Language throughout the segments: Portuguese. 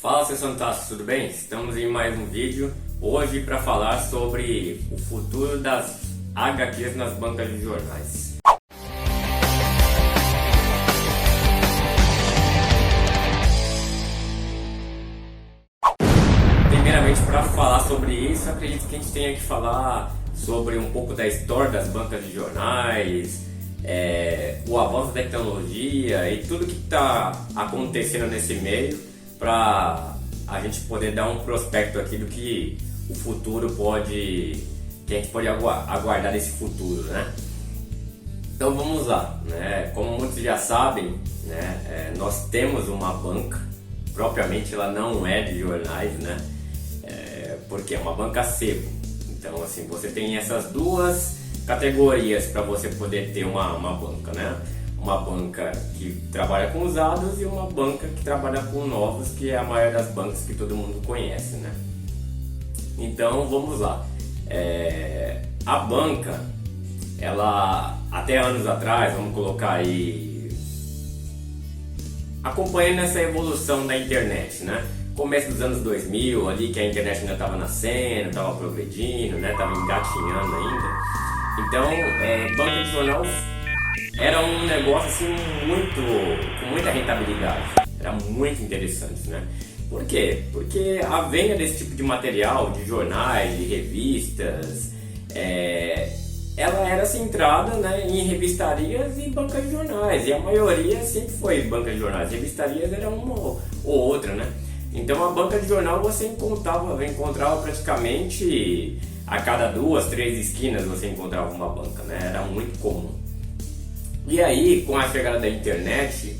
Fala, seus fantásticos, tudo bem? Estamos em mais um vídeo hoje para falar sobre o futuro das HQs nas bancas de jornais. Primeiramente, para falar sobre isso, acredito que a gente tenha que falar sobre um pouco da história das bancas de jornais, o avanço da tecnologia e tudo que está acontecendo nesse meio, para a gente poder dar um prospecto aqui do que o futuro que a gente pode aguardar desse futuro, né? Então vamos lá, né? Como muitos já sabem, né? Nós temos uma banca, propriamente ela não é de jornais, né? Porque é uma banca sebo. Então assim, você tem essas duas categorias para você poder ter uma banca, né? Uma banca que trabalha com usados e uma banca que trabalha com novos, que é a maior das bancas que todo mundo conhece, né? Então vamos lá. A banca, ela até anos atrás, vamos colocar aí, acompanhando essa evolução da internet, né? Começo dos anos 2000, ali que a internet ainda estava nascendo, estava progredindo, né? Estava engatinhando ainda. Então, banca de jornal era um negócio assim com muita rentabilidade, era muito interessante, né? Por quê? Porque a venda desse tipo de material, de jornais, de revistas, ela era centrada, né, em revistarias e bancas de jornais, e a maioria sempre foi banca de jornais, revistarias era uma ou outra, né? Então a banca de jornal você encontrava praticamente a cada 2, 3 esquinas você encontrava uma banca, né? Era muito comum. E aí, com a chegada da internet,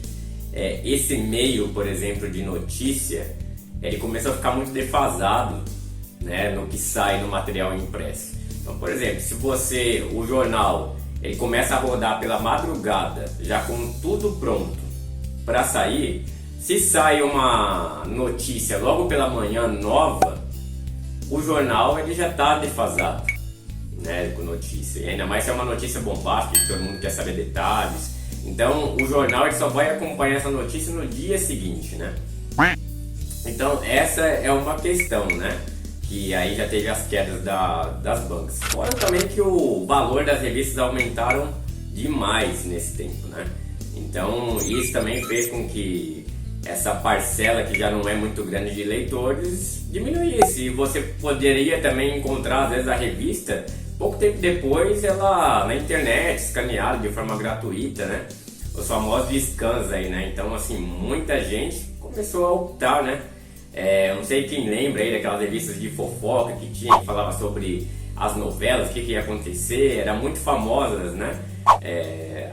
esse meio, por exemplo, de notícia, ele começou a ficar muito defasado, né, no que sai no material impresso. Então, por exemplo, se o jornal, ele começa a rodar pela madrugada, já com tudo pronto para sair, se sai uma notícia logo pela manhã nova, o jornal ele já está defasado, né, com notícia, e ainda mais se é uma notícia bombástica que todo mundo quer saber detalhes. Então o jornal ele só vai acompanhar essa notícia no dia seguinte, né? Então essa é uma questão, né, que aí já teve as quedas das bancas. Fora também que o valor das revistas aumentaram demais nesse tempo, né? Então isso também fez com que essa parcela que já não é muito grande de leitores diminuísse. E você poderia também encontrar às vezes a revista pouco tempo depois, ela na internet, escaneada de forma gratuita, né? Os famosos scans aí, né? Então, assim, muita gente começou a optar, né? Não sei quem lembra aí daquelas revistas de fofoca que falava sobre as novelas, o que ia acontecer, eram muito famosas, né?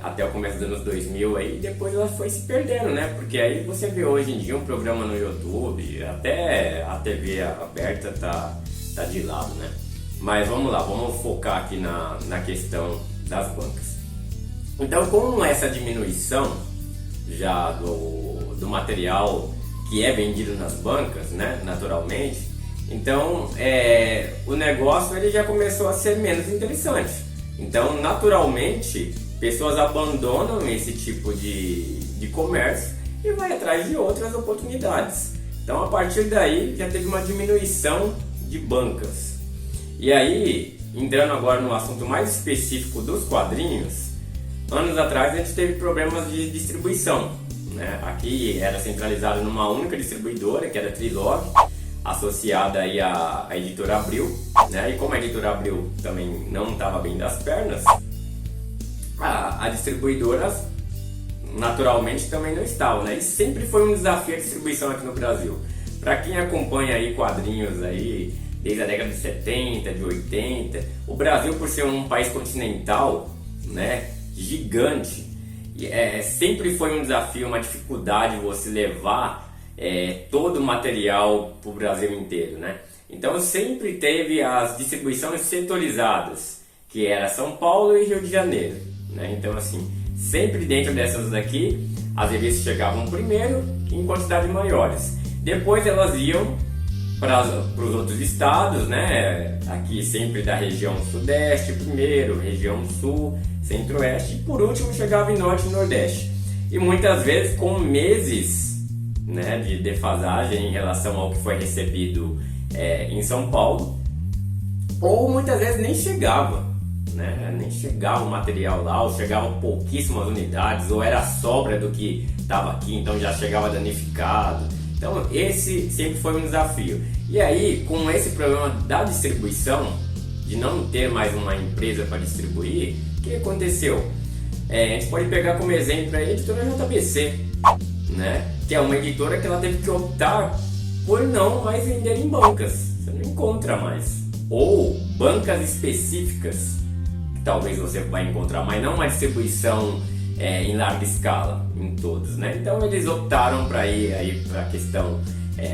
Até o começo dos anos 2000 aí, depois ela foi se perdendo, né? Porque aí você vê hoje em dia um programa no YouTube, até a TV aberta tá de lado, né? Mas vamos lá, vamos focar aqui na questão das bancas. Então, com essa diminuição já do material que é vendido nas bancas, né, naturalmente, então o negócio ele já começou a ser menos interessante. Então, naturalmente, pessoas abandonam esse tipo de comércio e vai atrás de outras oportunidades. Então, a partir daí, já teve uma diminuição de bancas. E aí, entrando agora no assunto mais específico dos quadrinhos, anos atrás a gente teve problemas de distribuição, né? Aqui era centralizado numa única distribuidora, que era a Trilog, associada aí à editora Abril, né? E como a editora Abril também não estava bem das pernas, a distribuidora naturalmente também não estava, né? E sempre foi um desafio a distribuição aqui no Brasil. Para quem acompanha aí quadrinhos aí desde a década de 70, de 80, o Brasil, por ser um país continental, né, gigante, sempre foi um desafio, uma dificuldade você levar todo o material para o Brasil inteiro, né? Então sempre teve as distribuições setorizadas, que era São Paulo e Rio de Janeiro, né? Então assim, sempre dentro dessas daqui, as revistas chegavam primeiro em quantidades maiores. Depois elas iam para os outros estados, né? Aqui sempre da região sudeste primeiro, região sul, centro-oeste, e por último chegava em norte e nordeste. E muitas vezes com meses né, de defasagem em relação ao que foi recebido em São Paulo, ou muitas vezes nem chegava, né? Nem chegava o material lá, ou chegava pouquíssimas unidades, ou era sobra do que estava aqui, então já chegava danificado. Então esse sempre foi um desafio. E aí, com esse problema da distribuição, de não ter mais uma empresa para distribuir, o que aconteceu? A gente pode pegar como exemplo a editora JBC, né? Que é uma editora que ela teve que optar por não mais vender em bancas. Você não encontra mais. Ou bancas específicas, que talvez você vai encontrar, mas não uma distribuição em larga escala, em todos, né? Então eles optaram para ir aí para a questão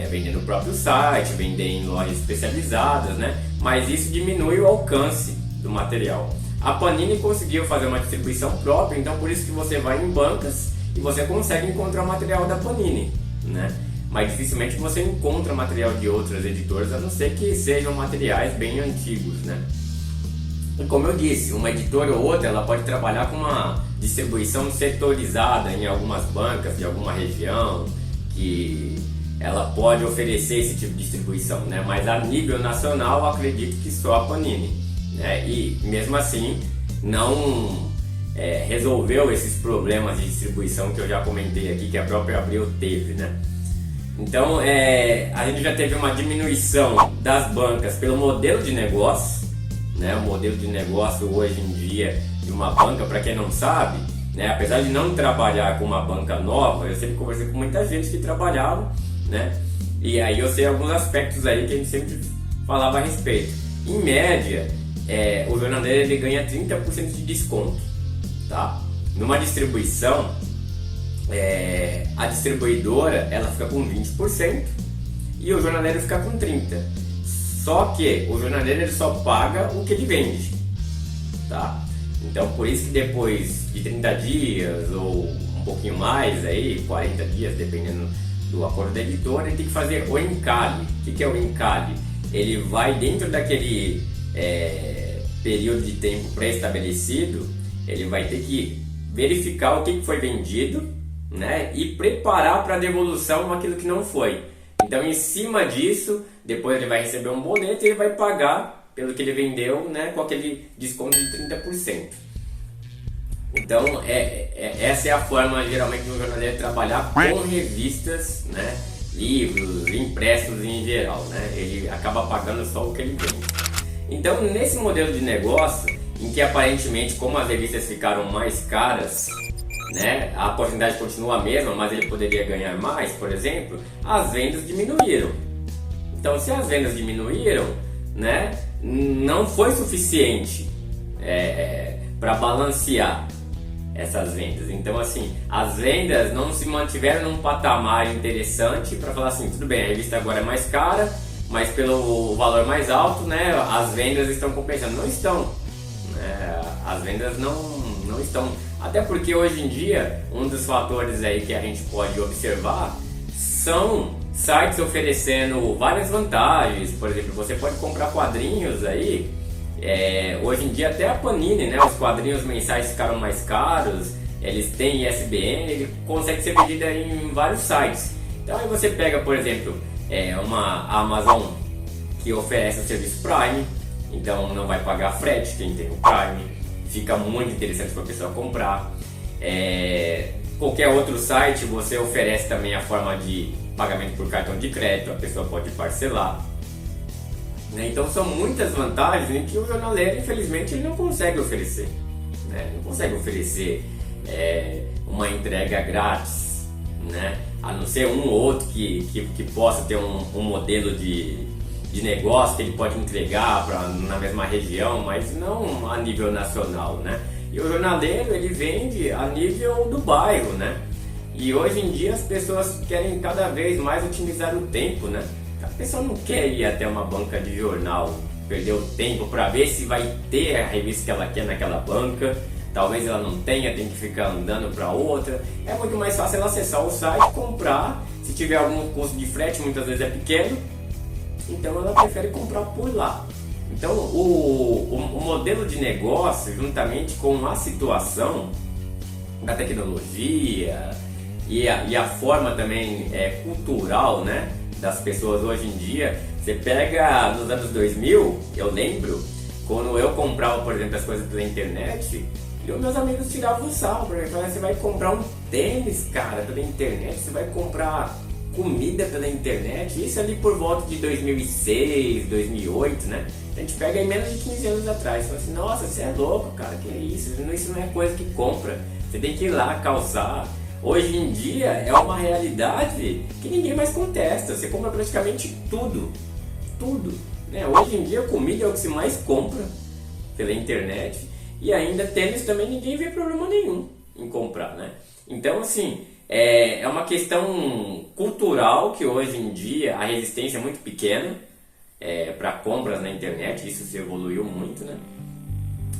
vender no próprio site, vender em lojas especializadas, né? Mas isso diminui o alcance do material. A Panini conseguiu fazer uma distribuição própria, então por isso que você vai em bancas e você consegue encontrar o material da Panini, né? Mas dificilmente você encontra material de outras editoras, a não ser que sejam materiais bem antigos, né? E como eu disse, uma editora ou outra ela pode trabalhar com uma distribuição setorizada em algumas bancas de alguma região, que ela pode oferecer esse tipo de distribuição, né? Mas a nível nacional eu acredito que só a Panini, né? E mesmo assim não resolveu esses problemas de distribuição que eu já comentei aqui, que a própria Abril teve, né? Então a gente já teve uma diminuição das bancas pelo modelo de negócio, né? O modelo de negócio hoje em dia de uma banca, para quem não sabe, né? Apesar de não trabalhar com uma banca nova, eu sempre conversei com muita gente que trabalhava, né? E aí eu sei alguns aspectos aí que a gente sempre falava a respeito. Em média, o jornaleiro ele ganha 30% de desconto, tá? Numa distribuição, a distribuidora ela fica com 20% e o jornaleiro fica com 30%. Só que o jornaleiro ele só paga o que ele vende, tá? Então por isso que depois de 30 dias ou um pouquinho mais, aí 40 dias, dependendo do acordo da editora, ele tem que fazer o encalhe. O que é o encalhe? Ele vai dentro daquele período de tempo pré-estabelecido, ele vai ter que verificar o que foi vendido, né? E preparar para devolução aquilo que não foi. Então em cima disso, depois ele vai receber um boleto e ele vai pagar pelo que ele vendeu, né? Com aquele desconto de 30%. Então essa é a forma geralmente do jornaleiro trabalhar com revistas, né? Livros, impressos em geral, né? Ele acaba pagando só o que ele vende. Então nesse modelo de negócio, em que aparentemente como as revistas ficaram mais caras, né, a porcentagem continua a mesma, mas ele poderia ganhar mais, por exemplo, as vendas diminuíram. Então se as vendas diminuíram, né, não foi suficiente para balancear essas vendas. Então assim, as vendas não se mantiveram num patamar interessante para falar assim, tudo bem, a revista agora é mais cara, mas pelo valor mais alto, né, as vendas estão compensando. Não estão, né, as vendas não estão. Até porque hoje em dia, um dos fatores aí que a gente pode observar são sites oferecendo várias vantagens. Por exemplo, você pode comprar quadrinhos aí, hoje em dia até a Panini, né? Os quadrinhos mensais ficaram mais caros, eles têm ISBN, ele consegue ser vendido em vários sites. Então aí você pega, por exemplo, uma Amazon que oferece o serviço Prime, então não vai pagar frete quem tem o Prime. Fica muito interessante para a pessoa comprar. Qualquer outro site você oferece também a forma de pagamento por cartão de crédito, a pessoa pode parcelar, né? Então são muitas vantagens em que o jornaleiro, infelizmente, ele não consegue oferecer, né? Não consegue oferecer uma entrega grátis, né? A não ser um ou outro que possa ter um modelo de negócio que ele pode entregar na mesma região, mas não a nível nacional, né? E o jornaleiro ele vende a nível do bairro, né? E hoje em dia as pessoas querem cada vez mais otimizar o tempo, né? A pessoa não quer ir até uma banca de jornal, perder o tempo para ver se vai ter a revista que ela quer naquela banca. Talvez ela não tenha, tem que ficar andando para outra. É muito mais fácil ela acessar o site, comprar. Se tiver algum custo de frete, muitas vezes é pequeno, então ela prefere comprar por lá. Então o modelo de negócio, juntamente com a situação da tecnologia, e a forma também cultural, né, das pessoas hoje em dia. Você pega nos anos 2000, eu lembro, quando eu comprava, por exemplo, as coisas pela internet, e os meus amigos tiravam o sarro, porque falavam, você vai comprar um tênis, cara, pela internet, você vai comprar comida pela internet, isso ali por volta de 2006, 2008, né? A gente pega aí menos de 15 anos atrás, fala assim, nossa, você é louco, cara, que é isso? Isso não é coisa que compra, você tem que ir lá calçar. Hoje em dia é uma realidade que ninguém mais contesta, você compra praticamente tudo, né? Hoje em dia comida é o que se mais compra pela internet, e ainda tênis também ninguém vê problema nenhum em comprar, né? Então, assim, é uma questão cultural que hoje em dia a resistência é muito pequena para compras na internet, isso se evoluiu muito, né?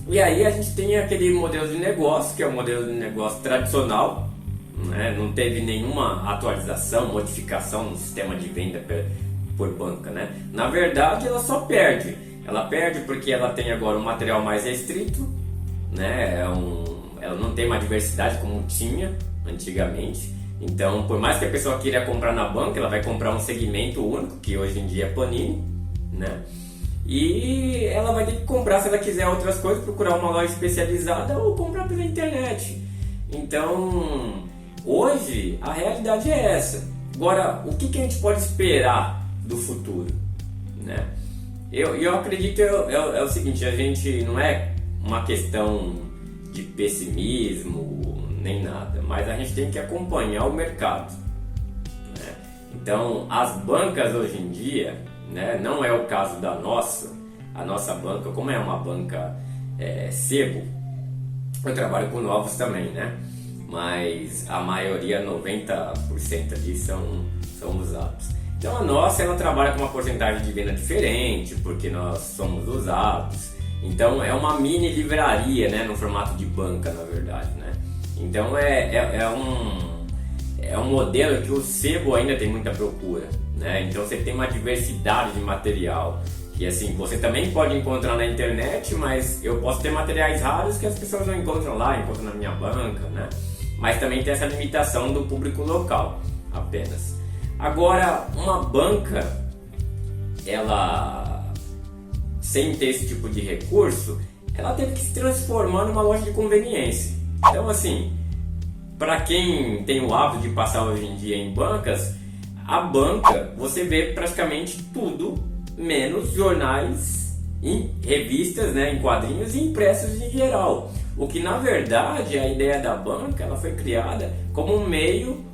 E aí a gente tem aquele modelo de negócio, que é o modelo de negócio tradicional, né? Não teve nenhuma atualização, modificação no sistema de venda por banca, né? Na verdade, ela só perde. Ela perde porque ela tem agora um material mais restrito, né? Ela não tem uma diversidade como tinha antigamente. Então, por mais que a pessoa queira comprar na banca, ela vai comprar um segmento único, que hoje em dia é Panini, né? E ela vai ter que comprar, se ela quiser outras coisas, procurar uma loja especializada ou comprar pela internet. Então, hoje a realidade é essa. Agora, o que a gente pode esperar do futuro, né? Eu acredito é o seguinte, a gente não é uma questão de pessimismo nem nada, mas a gente tem que acompanhar o mercado, né? Então, as bancas hoje em dia, né, não é o caso a nossa banca, como é uma banca sebo, eu trabalho com novos também, né? Mas a maioria, 90% ali são usados. Então a nossa, ela trabalha com uma porcentagem de venda diferente, porque nós somos usados. Então é uma mini livraria, né, no formato de banca, na verdade, né? Então é um modelo que o sebo ainda tem muita procura, né? Então você tem uma diversidade de material, que assim, você também pode encontrar na internet, mas eu posso ter materiais raros que as pessoas não encontram lá, encontram na minha banca, né? Mas também tem essa limitação do público local, apenas. Agora, uma banca, ela, sem ter esse tipo de recurso, ela teve que se transformar numa loja de conveniência. Então, assim, para quem tem o hábito de passar hoje em dia em bancas, a banca, você vê praticamente tudo, menos jornais, revistas, né, em quadrinhos e impressos em geral. O que, na verdade, a ideia da banca, ela foi criada como um meio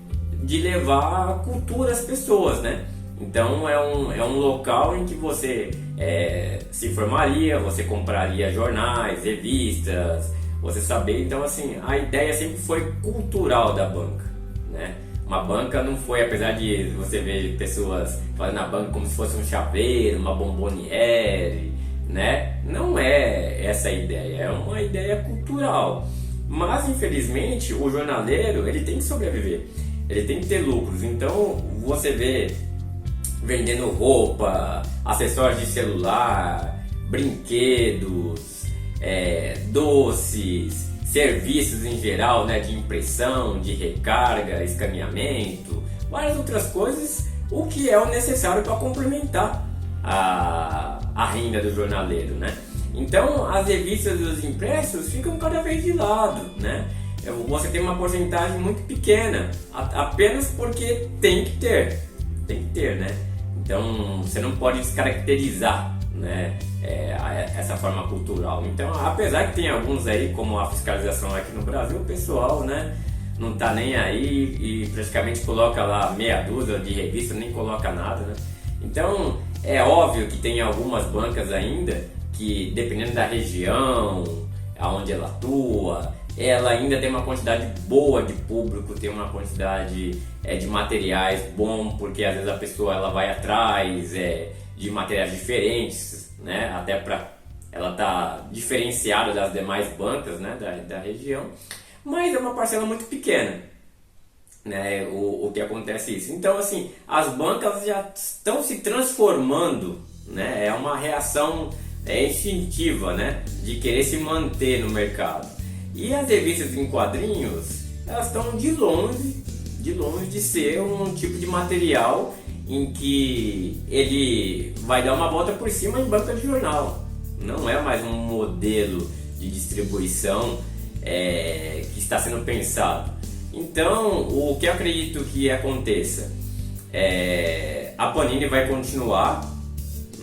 de levar a cultura às pessoas, né? Então é um local em que você se informaria, você compraria jornais, revistas, você saber. Então, assim, a ideia sempre foi cultural da banca, né? Uma banca não foi, apesar de você ver pessoas fazendo a banca como se fosse um chaveiro, uma bomboniere, né? Não é essa a ideia, é uma ideia cultural. Mas, infelizmente, o jornaleiro, ele tem que sobreviver, ele tem que ter lucros. Então, você vê vendendo roupa, acessórios de celular, brinquedos, doces, serviços em geral, né, de impressão, de recarga, escaneamento, várias outras coisas, o que é o necessário para complementar a renda do jornaleiro, né? Então, as revistas e os impressos ficam cada vez de lado, né? Você tem uma porcentagem muito pequena, apenas porque tem que ter, né? Então, você não pode descaracterizar, né, essa forma cultural. Então, apesar que tem alguns aí, como a fiscalização aqui no Brasil, o pessoal, né, não tá nem aí e praticamente coloca lá meia dúzia de revista, nem coloca nada, né? Então, é óbvio que tem algumas bancas ainda que, dependendo da região aonde ela atua, ela ainda tem uma quantidade boa de público, tem uma quantidade de materiais bom, porque às vezes a pessoa ela vai atrás de materiais diferentes, né? Até para ela estar diferenciada das demais bancas, né, da região, mas é uma parcela muito pequena, né, o que acontece isso. Então, assim, as bancas já estão se transformando, né? É uma reação instintiva, né, de querer se manter no mercado. E as revistas em quadrinhos, elas estão de longe de longe de ser um tipo de material em que ele vai dar uma volta por cima em banca de jornal. Não é mais um modelo de distribuição que está sendo pensado. Então, o que eu acredito que aconteça a Panini vai continuar,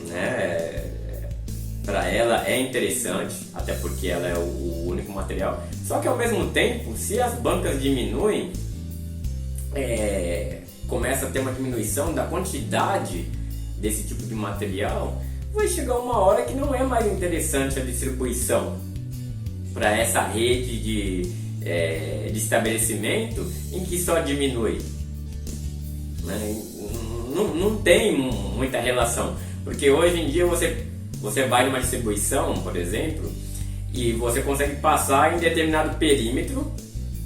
né? Para ela é interessante, até porque ela é o único material. Só que ao mesmo tempo, se as bancas diminuem, começa a ter uma diminuição da quantidade desse tipo de material, vai chegar uma hora que não é mais interessante a distribuição para essa rede de estabelecimento em que só diminui, né? Não tem muita relação, porque hoje em dia você vai numa distribuição, por exemplo, e você consegue passar em determinado perímetro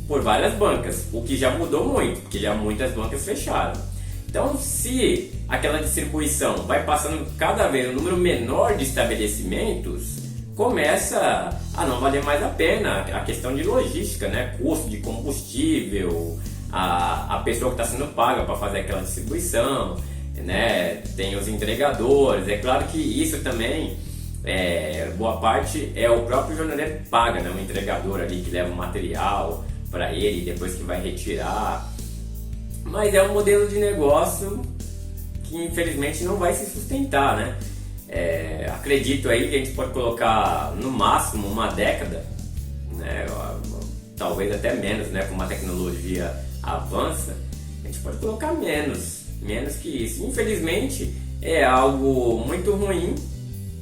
por várias bancas, o que já mudou muito, porque já muitas bancas fecharam. Então, se aquela distribuição vai passando cada vez um número menor de estabelecimentos, começa a não valer mais a pena a questão de logística, né? Custo de combustível, a pessoa que está sendo paga para fazer aquela distribuição, né? Tem os entregadores. É claro que isso também, boa parte é o próprio jornaleiro que paga, né? O entregador ali que leva o material para ele depois que vai retirar. Mas é um modelo de negócio que infelizmente não vai se sustentar, né? Acredito aí que a gente pode colocar no máximo uma década, né? Talvez até menos, né? Como a tecnologia avança, a gente pode colocar menos que isso. Infelizmente é algo muito ruim,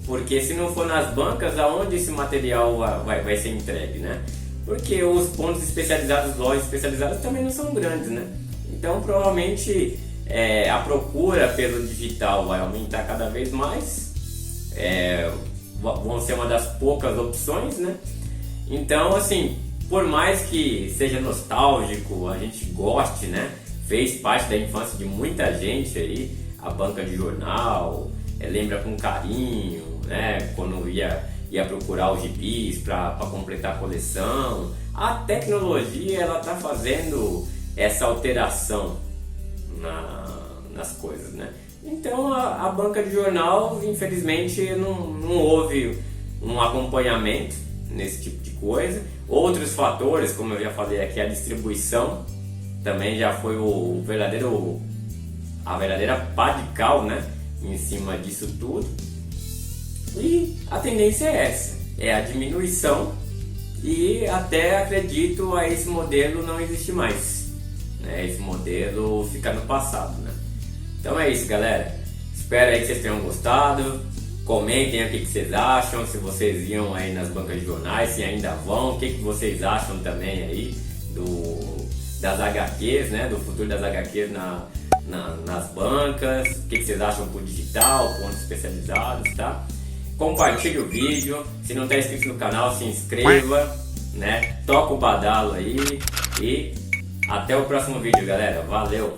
porque se não for nas bancas, aonde esse material vai ser entregue, né? Porque os pontos especializados, lojas especializadas também não são grandes, né? Então provavelmente a procura pelo digital vai aumentar cada vez mais, vão ser uma das poucas opções, né? Então, assim, por mais que seja nostálgico, a gente goste, né? Fez parte da infância de muita gente aí, a banca de jornal, lembra com carinho, né? Quando ia procurar os gibis para completar a coleção. A tecnologia, ela tá fazendo essa alteração nas coisas, né? Então a banca de jornal, infelizmente, não houve um acompanhamento nesse tipo de coisa. Outros fatores, como eu já falei aqui, a distribuição também já foi a verdadeira pá de cal, né? Em cima disso tudo. E a tendência é essa, é a diminuição, e até acredito a esse modelo não existir mais, né? Esse modelo fica no passado, né? Então é isso, galera. Espero aí que vocês tenham gostado. Comentem o que vocês acham, se vocês iam aí nas bancas de jornais, se ainda vão, o que vocês acham também aí das HQs, né? Do futuro das HQs nas bancas, o que vocês acham pro digital, pontos especializados, tá? Compartilhe o vídeo, se não está inscrito no canal, se inscreva, né? Toca o badalo aí e até o próximo vídeo, galera. Valeu!